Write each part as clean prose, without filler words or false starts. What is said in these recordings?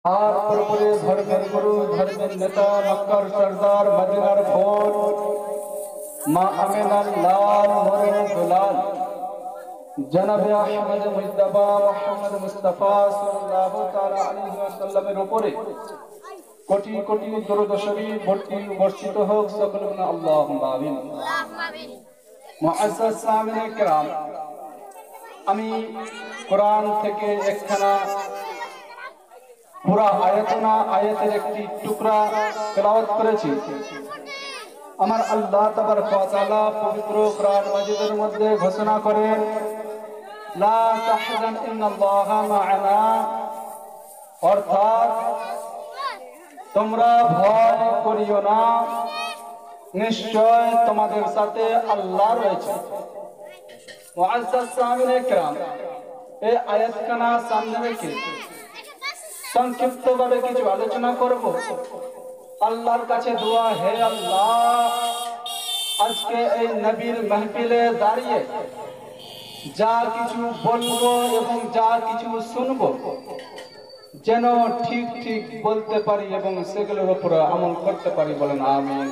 আর পরপরে ধর্মের গুরু ধর্মের নেতা মক্কার সরদার মদিনার ফোর মা আমিনার লাল মোরে দুলাল জনাবে আহমদ মুজতবা মুহাম্মদ মুস্তাফা সাল্লাল্লাহু তাআলা আলাইহি ওয়াসাল্লামের উপরে কোটি কোটি দরুদ শরীফ বর্ষিত হোক। সকলে বলেন আল্লাহুম্মা আমিন। মুআজ্জাজ সামিনে কিরাম, আমি কোরআন থেকে একখানা পুরা আয়াতের একটি টুকরা তেলাওয়াত করেছি। আমার আল্লাহ তাবারক ওয়া তাআলা পবিত্র কোরআন মাজিদের মধ্যে ঘোষণা করেন, লা তাহজান ইন্নাল্লাহা মা'ানা, অর্থাৎ তোমরা ভয় করিও না, নিশ্চয় তোমাদের সাথে আল্লাহ রয়েছে। মুআজ্জাজ সামিনে কিরাম, এই আয়াতখানা সামনে রেখে সংক্ষিপ্ত ভাবে কিছু আলোচনা করব। আল্লাহর কাছে দোয়া, হে আল্লাহ, আজকে এই নবীর মাহফিলে দাঁড়িয়ে যা কিছু বলবো এবং যা কিছু শুনবো যেন ঠিক ঠিক বলতে পারি এবং সেগুলোর উপরে আমল করতে পারি। বলেন আমিন।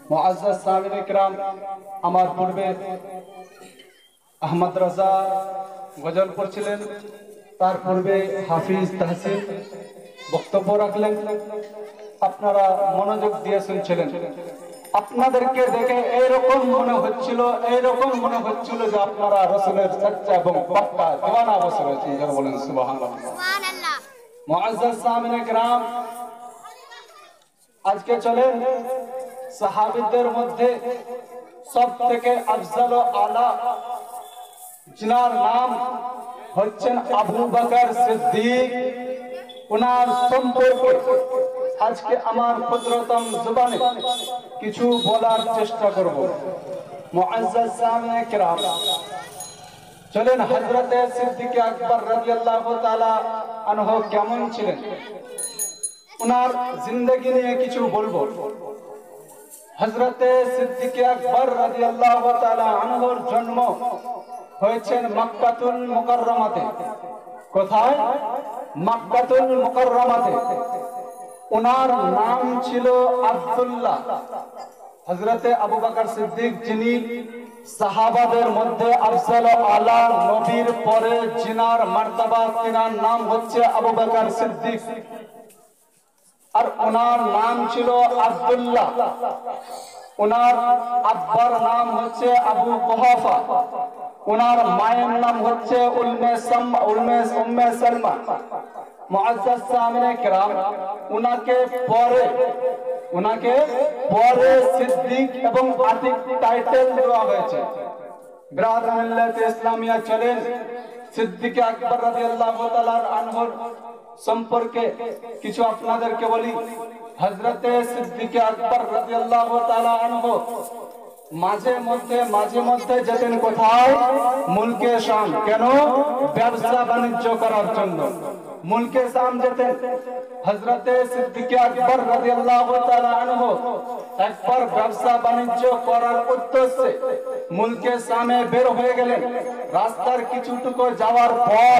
মুআজ্জাজ সামিনে কিরাম, আমার পূর্বে আহমদ রাজা গজল পড়ছিলেন, তার পূর্বে হাফিজ তাহসিন বক্তব্য রাখলেন, আপনারা মনোযোগ দিয়ে শুনছিলেন। আপনাদেরকে দেখে এইরকম মনে হচ্ছিল যে আপনারা রাসূলের সচ্চা এবং পাক্কা দিওয়ানা বসে রয়েছেন। যারা বলেন সুবহানাল্লাহ। মুআজ্জাজ সামিনে কিরাম, আজকে চলেন সাহাবীদের মধ্যে সব থেকে আফজাল ও আলা যিনার নাম হচ্ছেন আবু বকর সিদ্দিক, ওনার সম্পর্কে আজকে আমার ক্ষুদ্রতম জবানে কিছু বলার চেষ্টা করব। মুআজ্জাজ সামিনে কিরাম, চলেন হযরতে সিদ্দিক আকবর রাদিয়াল্লাহু তাআলা আনহু কেমন ছিলেন, ওনার জিন্দেগি নিয়ে কিছু বলবো। হযরতে সিদ্দিক আকবর রাদিয়াল্লাহু তাআলা আনহুর জন্ম হয়েছেন মক্কাতুল মুকাররমাতে। কোথায়? মক্কাতুল মুকাররমাতে। ওনার নাম ছিল আব্দুল্লাহ। হযরতে আবু বকর সিদ্দিক, যিনি সাহাবাদের মধ্যে আফজাল ও আলা, নবীর পরে যিনার মার্তবা, তিনার নাম হচ্ছে আবু বকর সিদ্দিক, আর ওনার নাম ছিল আব্দুল্লাহ। ওনার আব্বার নাম হচ্ছে আবু কুহাফা, ওনার মায়ের নাম হচ্ছে উম্মে সালমা। মুআজ্জাজ সামিনে কিরাম, ওনাকে পরে সিদ্দিক এবং আতিক টাইটেল দেওয়া হয়েছে। বিরাদর মিল্লাতে ইসলামিয়া, চলেন সিদ্দিক আকবর রাদিয়াল্লাহু তাআলা আনহুর সম্পর্কে কিছু আপনাদেরকে বলি। হযরতে সিদ্দিক আকবর রাদিয়াল্লাহু তাআলা আনহু মাঝে মধ্যে যেতেন কোথায়? মুলকে শাম। কেন? ব্যবসা বাণিজ্য করার জন্য মুলকে শাম যেতেন। হযরতে সিদ্দিক আকবর রাদিয়াল্লাহু তাআলা আনহু একবার ব্যবসা বাণিজ্য করার উদ্দেশ্যে মুলকে শামে বের হয়ে গেলেন। রাস্তার কিছুটুকু যাওয়ার পর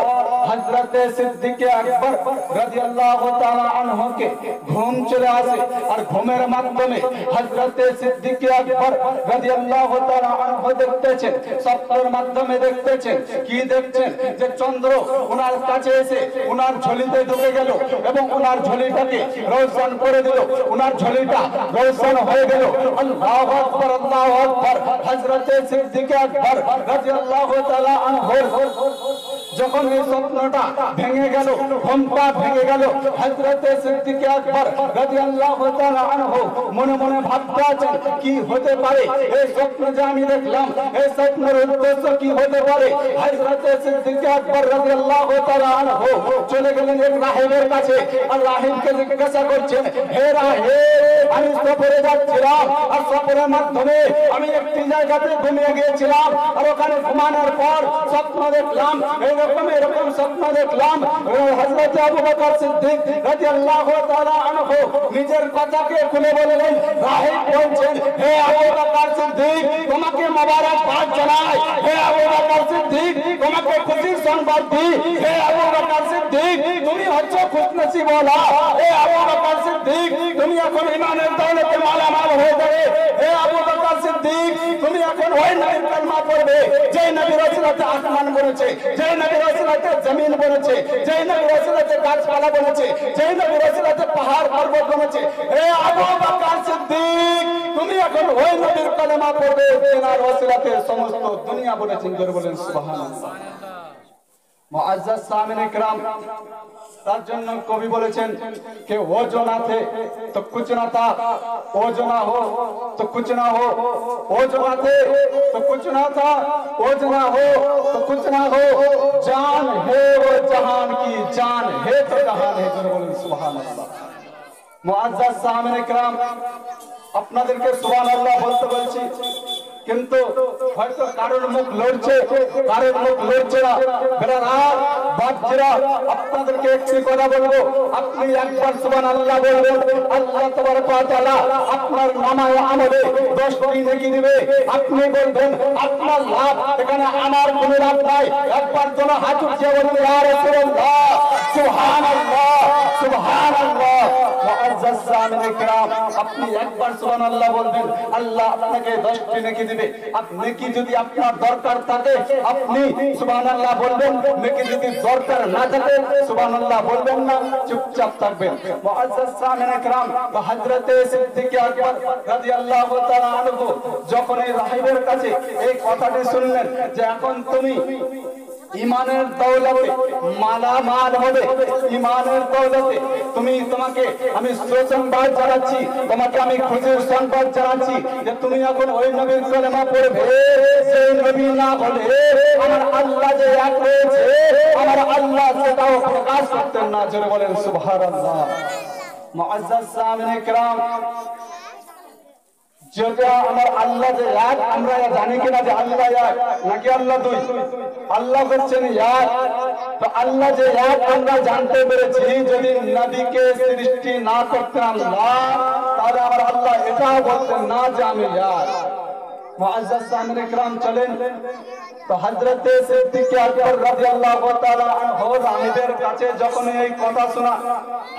হযরতে সিদ্দিক আকবর রাদিয়াল্লাহু তাআলা আনহুকে ঘুম চলে আসে, আর ঘুমের মাধ্যমে হযরতে সিদ্দিক আকবর রাদিয়াল্লাহু তাআলা আনহু দেখতেছেন, স্বপ্নের মাধ্যমে দেখতেছেন। কি দেখছেন? যে চন্দ্র ওনার কাছে এসে ওনার ঝুলিতে ঢুকে গেল এবং ওনার ঝুলিটাকে রোশন করে দিল। ওনার ঝুলিটা রোশন হয়ে গেল। আল্লাহু আকবার, আল্লাহু আকবার। হযরতে সিদ্দিক আকবর রাদিয়াল্লাহু তাআলা আনহু যখন এই স্বপ্নটা ভেঙে গেল, ঘুমটা ভেঙে গেল, হযরতে সিদ্দিক আকবর রাদিয়াল্লাহু তাআলা আনহু মনে মনে ভাবতে আছেন, কি হতে পারে এই স্বপ্ন যে আমি দেখলাম, এই স্বপ্নের উদ্দেশ্য কি হতে পারে? হযরতে সিদ্দিক আকবর রাদিয়াল্লাহু তাআলা আনহু চলে গেলেন এক রাহিবের কাছে, আর রাহিবকে জিজ্ঞাসা করছেন, হে রাহিব, আমি সফরে যাচ্ছিলাম, আর সফরের মাধ্যমে আমি একটি জায়গাতে ঘুমিয়ে গিয়েছিলাম, আর ওখানে ঘুমানোর পর স্বপ্ন দেখলাম, এরকম স্বপ্ন দেখলাম। হযরত আবু বকর সিদ্দিক রাদিয়াল্লাহু তাআলা আনহু নিজের কথাকে খুলে বললেন, রাহিব বলছেন, হে আবু বকর সিদ্দিক, তোমাকে মোবারকবাদ জানাই। হে আবু বকর সিদ্দিক, তোমাকে খুশির সংবাদ দিই। হে আবু বকর সিদ্দিক, তুমি হচ্ছে খুশনসিবওয়ালা। হে আবু বকর সিদ্দিক, তুমি এখন ঈমানের দৌলতে মালামাল হয়ে যাবে। হে আবু বকর সিদ্দিক, তুমি এখন ওই নবীর কালেমা পড়বে যে নবীর ওসিলাতে আসমান বনেছে, যে নবীর ওসিলাতে জমিন বনেছে, যে নবীর ওসিলাতে গাছপালা বনেছে, যে নবীর ওসিলাতে পাহাড় পর্বত বনেছে। হে আবু বকর সিদ্দিক, তুমি এখন ওই নবীর কালেমা পড়বে যার ওসিলাতে সমস্ত দুনিয়া বনেছে। জোরে বলেন সুবহানাল্লাহ। মুআজ্জাজ সামিন ইকরাম, তার জন্য কবি বলেছেন कि वो जो ना थे तो कुछ ना था, वो जो ना हो तो कुछ ना हो, वो जो ना थे तो कुछ ना था, वो जो ना हो तो कुछ ना हो। जान है वो जहान की, जान है तो जहान है। जरूर बोलें सुभान अल्लाह। मुआज्जाज सामिन इकराम, আপনাদেরকে সুবহানাল্লাহ বলতে বলছি, কিন্তু হয়তো কারোর মুখ লড়ছে, কারোর মুখ লড়ছে না। বেরার বাচ্চারা, আপনাদেরকে একটি কথা বলবো, আপনি একবার সুবহানাল্লাহ বলবেন, আল্লাহ তাবারক ওয়া তাআলা আপনার নামায়ে আমলে 10টি নেকি দিবে। আপনি বলবেন আপনার লাভ, এখানে আমার কোনো লাভ নাই। একবার যেন হাত উঠিয়ে বলুন, ইয়া রাসূলুল্লাহ, সুবহানাল্লাহ, সুবহানাল্লাহ। মুআজ্জাজ সামিন ইকরাম, আপনি একবার সুবহানাল্লাহ বলবেন, আল্লাহ আপনাকে 10টি নেকি দিবে। আপনি নেকি যদি আপনার দরকার থাকে আপনি সুবহানাল্লাহ বলবেন, নেকি যদি দরকার না থাকে সুবহানাল্লাহ বলবেন না, চুপচাপ থাকবেন। মুআজ্জাজ সামিন ইকরাম, হযরত সিদ্দিক আকবর রাদিয়াল্লাহু তাআলা আনহু যখন এই রাহিবের কাছে এই কথাটি শুনলেন যে এখন তুমি ইমানের দৌলতে মালামাল হবে, ইমানের দৌলতে তোমাকে আমি সুসংবাদ জানাচ্ছি, তোমাকে আমি খুশির সংবাদ জানাচ্ছি যে তুমি এখন ওই নবীর কালেমা পড়বে সেই নবী না বলে আমার আল্লাহ যে এক রয়েছে, আমার আল্লাহ সেটাও প্রকাশ করতেন না। জোরে বলেন সুবহানাল্লাহ। মুআজ্জাজ সামিন ইকরাম, যেটা আমার আল্লাহ যে এক, আমরা জানি কিনা যে আল্লাহ এক নাকি আল্লাহ দুই? আল্লাহ হচ্ছেন এক। তো আল্লাহ যে এক আমরা জানতে পেরেছি, যদি নবীকে সৃষ্টি না করতেন আল্লাহ, তাহলে আমার আল্লাহ এটাও বলতেন না যে আমি এক। মুআজ্জাজ সামিন ইকরাম চলেন, তো হযরত সিদ্দিক আকবর রাদিয়াল্লাহু তাআলা আনহু রাহিবের কাছে যখন এই কথা শোনা,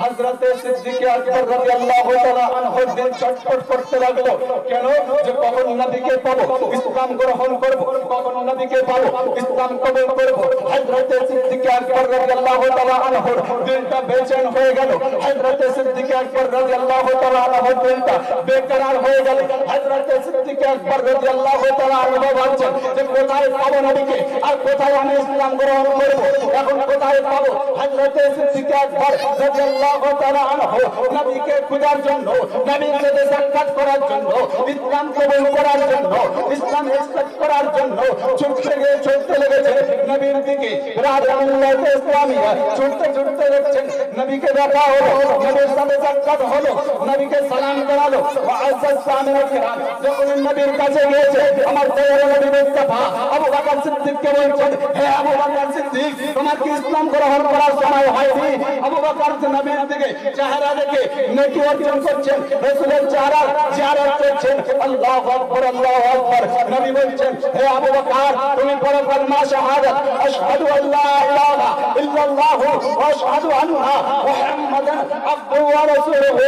হযরত সিদ্দিক আকবর রাদিয়াল্লাহু তাআলা আনহু দিল ছটফট করতে লাগলো। কেন? যে কখন নবীকে পাবো, ইসলাম গ্রহণ করব, কখন নবীকে পাবো, ইসলাম কবুল করব। হযরত সিদ্দিক আকবর রাদিয়াল্লাহু তাআলা আনহু দিলটা বেচैन হয়ে গেল। হযরত সিদ্দিক আকবর রাদিয়াল্লাহু তাআলা আনহু দিলটা বেকরার হয়ে গেল। হযরত সিদ্দিক আকবর রাদিয়াল্লাহু তাআলা আনহু ভাবছেন যে কোথায় পাবো নবীকে, আর কোথায় আমি ইসলাম গ্রহণ করব, এখন কোথায় পাবো? হযরত সিদ্দিক আকবর রাদিয়াল্লাহু তাআলা আনহু নবীকে খোঁজার জন্য, নবীর সাথে সাক্ষাৎ করার জন্য, ইসলাম কবুল করার জন্য, ইসলাম একসেপ্ট করার জন্য ছুটতে লেগেছে নবীর দিকে। রাজুল্লাহ ইসলামিয়া ছুটতে ছুটতে দেখছেন নবীকে দেখা হলো, নবীর সাথে সাক্ষাৎ হলো, নবীকে সালাম জানালো। মুআজ্জাজ সামিন ইকরাম যখন নবীর কাছে গিয়েছে, আমার দয়ার নবী মুস্তাফা আবু বকর সিদ্দিককে বলছেন, হে আবু বকর সিদ্দিক, তোমার কি ইসলাম গ্রহণ করার সময় হয়নি? আবু বকর নবীর দিকে চেহারা দেখে নেকি অর্জন করছেন, রাসূলের চেহারা জিয়ারত করছেন। আল্লাহু আকবার, আল্লাহু আকবার। নবী বলছেন, হে আবু বকর, তুমি পড়ো কালেমা শাহাদাত, আশহাদু আল্লা ইলাহা ইল্লাল্লাহু ওয়া আশহাদু আন্না মুহাম্মাদান আবদুহু ওয়া রাসূলুহু।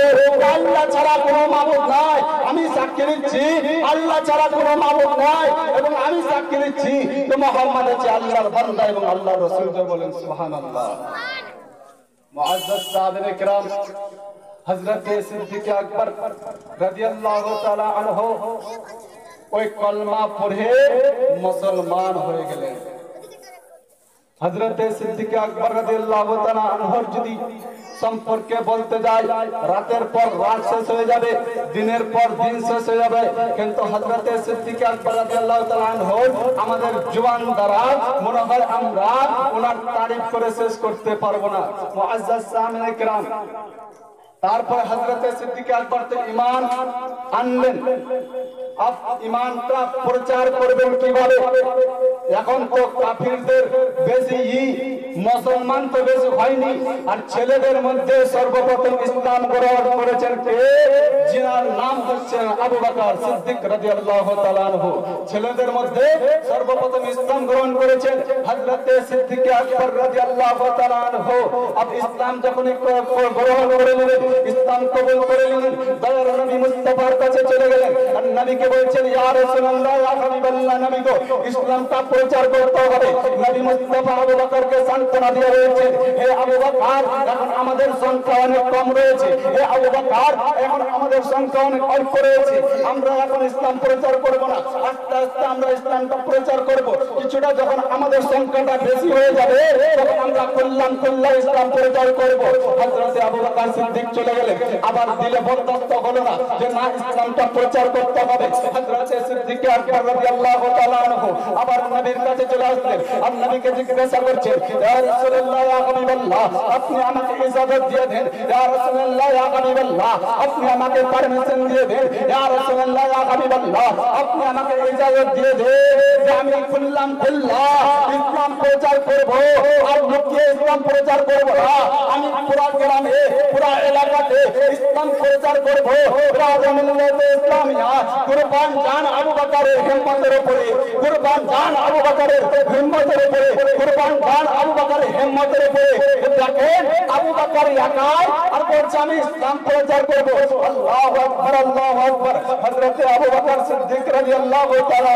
আল্লাহ ছাড়া কোনো মাবুদ নাই, আমি সাক্ষী দিচ্ছি আল্লাহ ছাড়া কোনো মাবুদ নাই, এবং আমি সাক্ষী দিচ্ছি যে মুহাম্মদ হচ্ছে আল্লাহর বান্দা এবং আল্লাহর রাসূল। বলেন সুবহানাল্লাহ। মুআজ্জাজ সাহাবায়ে ইকরাম, হযরত সিদ্দিক আকবর রাদিয়াল্লাহু তাআলা আনহু ওই কলমা পড়ে মুসলমান হয়ে গেলেন। হযরত সিদ্দিক আকবর রাদিয়াল্লাহু তাআলা আনহুর যদি সম্পর্কে বলতে যাই, রাতের পর রাত শেষ হয়ে যাবে, দিনের পর দিন শেষ হয়ে যাবে, কিন্তু হযরত সিদ্দিক আকবর রাদিয়াল্লাহু তাআলা আনহু আমাদের জুবান দ্বারা মনে হয় আমরা ওনার তারিফ করে শেষ করতে পারবো না। মুআজ্জাজ সামিন ইকরাম, তারপরে হযরত সিদ্দিক আকবর তো ঈমান আনলেন। আপ ঈমানটা প্রচার করবেন কিভাবে? এখন তো কাফিরদের বেশি মুসলমান তো বেশি হয়নি, আর ছেলেদের মধ্যে সর্বপ্রথম ইসলাম গ্রহণ করেছেন কে? যিনার নাম হচ্ছে আবু বকর সিদ্দিক রাদিয়াল্লাহু তাআলা আনহু। ছেলেদের মধ্যে সর্বপ্রথম ইসলাম গ্রহণ করেছেন হযরত সিদ্দিক আকবর রাদিয়াল্লাহু তাআলা আনহু। আব ইসলাম যখন গ্রহণ করে নিলেন, ইসলাম কবুল করে নিলেন, দয়ার নবী মুস্তাফার কাছে চলে গেলেন আর নবীকে বলছেন, ইয়া রাসূলুল্লাহ, ইয়া হাবিবাল্লাহ, নবী গো, ইসলামটা প্রচার করতে হবে। নবী মুস্তাফা আবু বকরকে সান্ত্বনা দিয়ে বলছেন, হে আবু বকর, এখন আমাদের সংখ্যা অনেক কম রয়েছে। হে আবু বকর, এখন আমাদের সংখ্যা অনেক অল্প রয়েছে, আমরা এখন ইসলাম প্রচার করব না, আস্তে আস্তে আমরা ইসলামটা প্রচার করব। কিছুটা যখন আমাদের সংখ্যাটা বেশি হয়ে যাবে, তখন আমরা কল্যাণ ইসলাম প্রচার করব। হযরত আবু বকর সিদ্দিক চলে গেলেন, আবার দিলে বরদাস্ত হলো না যে না, ইসলামটা প্রচার করতে হবে। হযরত সিদ্দিক আকবর রাদিয়াল্লাহু তাআলা আনহু আবার নবীর কাছে চলে আসলেন আর নবীকে জিজ্ঞাসা করছেন, ইয়া রাসূলুল্লাহ, ইয়া হাবিবাল্লাহ, আপনি আমাকে ইজাজত দিয়ে দেন। ইয়া রাসূলুল্লাহ, ইয়া হাবিবাল্লাহ, আপনি আমাকে পারমিশন দিয়ে দেন। ইয়া রাসূলুল্লাহ, ইয়া হাবিবাল্লাহ, আপনি আমাকে ইজাজত দিয়ে দেন যে আমি খুললাম ইসলাম প্রচার করব, আর লুকিয়ে ইসলাম প্রচার করব না। আমি পুরা গ্রামে, পুরা এলাকাতে ইসলাম প্রচার করব। রাজমিল্লাতে ইসলামিয়া কুরবান জান আবু বকরের হিম্মতের উপরে, কুরবান জান আবু বকরের হিম্মতের উপরে, কুরবান জান আবু বকরের হিম্মতের উপরে। দেখেন আবু বকর একাই আর বলছে আমি ইসলাম প্রচার করব। আল্লাহু আকবার, আল্লাহু আকবার। হযরত আবু বকর সিদ্দিক রাদিয়াল্লাহু তাআলা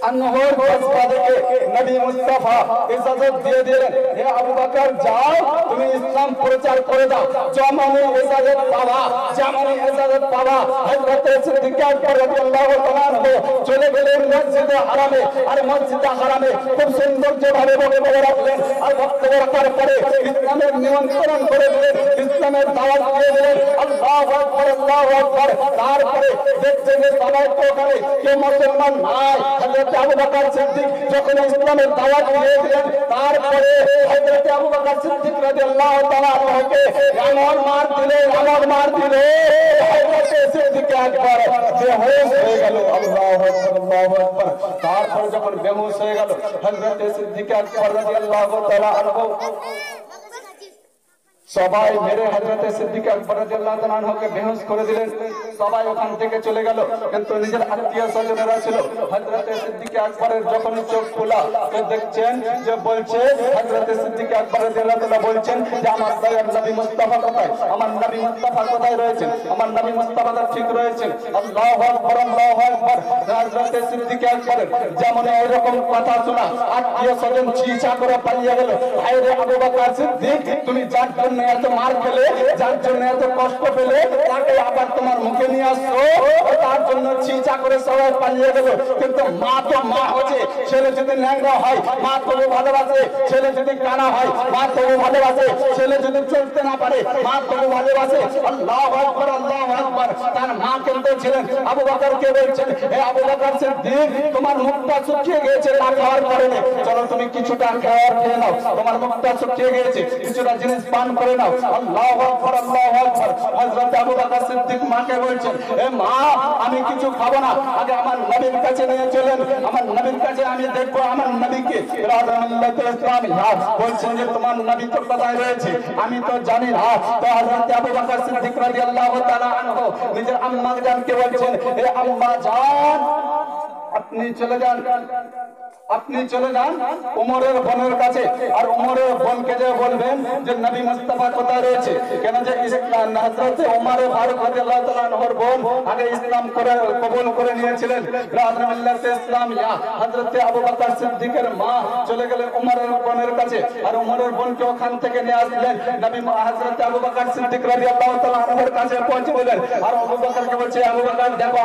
আনহুর ফতোয়া দেখে নবী মুস্তাফা ইজাজত দিয়ে দিলেন, হে আবু বকর, যাও তুমি ইসলাম প্রচার করে দাও। যেমনই ইজাজত পাওয়া, যেমনই ইজাজত পাওয়া, হযরত সিদ্দিক আকবর রাদিয়াল্লাহু তাআলা আনহু চলে গেলেন মসজিদে হারামে। আর মসজিদে হারামে খুব সৌন্দর্যভাবে বক্তব্য রাখলেন, আর বক্তব্য রাখার পরে ইসলামের নিমন্ত্রণ করে দিলেন, ইসলামের দাওয়াত দিয়ে দিলেন। আল্লাহু আকবার, আল্লাহু আকবার। তারপরে দেখছেন যে সবাই তো ওখানে কেউ মুসলমান নাই। হযরত আবু বকর সিদ্দিক যখন ইসলামের দাওয়াত দিয়ে দিলেন, তারপরে হযরত আবু বকর সিদ্দিক রাদিয়াল্লাহু তাআলা আনহুকে এমন মার দিলেন, এমন মার দিলেন, হযরত সিদ্দিক আকবর বেহুশ হয়ে গেল। আল্লাহু আকবার, আল্লাহু আকবার। তারপরে যখন বেহুশ হয়ে গেল, হযরত সিদ্দিক আকবর রাদিয়াল্লাহু তাআলা আনহু সবাই মেরে হযরত সিদ্দিক আকবর রাদিয়াল্লাহু তাআলা আনহুকে বেহুশ করে দিলেন। সবাই ওখান থেকে চলে গেল, কিন্তু নিজের আত্মীয় স্বজনেরা ছিল। হযরত সিদ্দিক আকবরের যখন চোখ খোলা, তো দেখছেন যে বলছে, হযরত সিদ্দিক আকবর রাদিয়াল্লাহু তাআলা বলছেন যে আমার দয়ার নবী মুস্তাফা কোথায়? আমার নবী মুস্তাফা কোথায় রয়েছেন? আমার নবী মুস্তাফা তো ঠিক রয়েছেন। আল্লাহু আকবার, আল্লাহু আকবার। হযরত সিদ্দিক আকবরের যেমন এরকম কথা শোনা, আত্মীয় স্বজন চিৎকার করে পালিয়ে গেল, হায় রে আবু বকর সিদ্দিক, তুমি যার জন্য এত মার খেলে, যার জন্য এত কষ্ট পেলে, তাকে আবার তোমার মুখে নিয়ে আসছো, তার জন্য চিৎকার করে সবাই পালিয়ে গেল। কিন্তু মা তো মা হচ্ছে, ছেলে যদি ন্যাংরা হয় মা তবু ভালোবাসে, ছেলে যদি কানা হয় মা তবু ভালোবাসে, ছেলে যদি চলতে না পারে মা তবু ভালোবাসে। আল্লাহু আকবার, আল্লাহু আকবার। তার মা কিন্তু ছিলেন আবু বকরকে বলছেন, হে আবু বকর সিদ্দিক, তোমার মুখটা শুকিয়ে গিয়েছে না খাওয়ার কারণে, চলো তুমি কিছুটা খাওয়ার খেয়ে নাও, তোমার মুখটা শুকিয়ে গিয়েছে, কিছুটা জিনিস পান করে নাও। আল্লাহু আকবার, আল্লাহু আকবার। হযরত আবু বকর সিদ্দিক মাকে বলছেন, এ মা, আমি কিছু খাবো না, আগে আমার নবীর কাছে নিয়ে চলেন, আমার নবীর কাছে আমি দেখবো আমার নবীকে। রাজমিল্লাতে ইসলামিয়া বলছেন যে তোমার নবী তো কোথায় রয়েছে আমি তো জানি না। তো হযরত আবু বকর সিদ্দিক রাদিয়াল্লাহু তাআলা আনহু নিজের আম্মা জানকে বলছেন, এ আম্মা জান, আপনি চলে যান, আপনি চলে যান উমরের বোনের কাছে, আর উমরের বোনকে যে বলবেন যে নবী মুস্তাফা কোথায় রয়েছে। কেন যে হযরত ওমর ফারুক রাদিয়াল্লাহু তাআলা আনহুর বোন আগে ইসলাম করে কবুল করে নিয়েছিলেন। রাজমিল্লাতে ইসলামিয়া হযরত আবু বকর সিদ্দিকের মা চলে গেলেন উমরের বোনের কাছে, আর উমরের বোনকে ওখান থেকে নিয়ে আসলেন নবী হযরত আবু বকর সিদ্দিক রাদিয়াল্লাহু তাআলা আনহুর কাছে পৌঁছে দিলেন। আর আবু বকরকে বলছে, আবু বকর দেখো,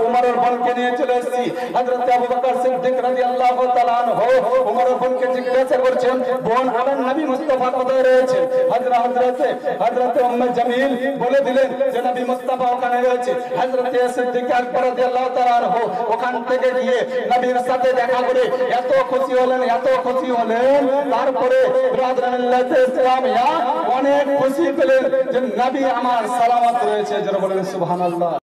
উমরের বোনকে নিয়ে চলে এসেছি। হযরত আবু বকর সিদ্দিক রাদিয়াল্লাহু রাদিয়াল্লাহু তাআলা আনহু ওমর বোনকে জিজ্ঞাসা করছেন, বোন আমার নবী মুস্তাফা কোথায় রয়েছে? হযরতে উম্মে জামিল বলে দিলেন যে নবী মুস্তাফা ওখানে রয়েছে। হযরতে সিদ্দিক আকবর রাদিয়াল্লাহু তাআলা আনহু ওখান থেকে গিয়ে নবীর সাথে দেখা করে এত খুশি হলেন, এত খুশি হলেন। তারপরে বিরাদরানিল্লাহি ইসলামিয়া অনেক খুশি পেলেন যে নবী আমার সালামত রয়েছে। যারা বলেন সুবহানাল্লাহ।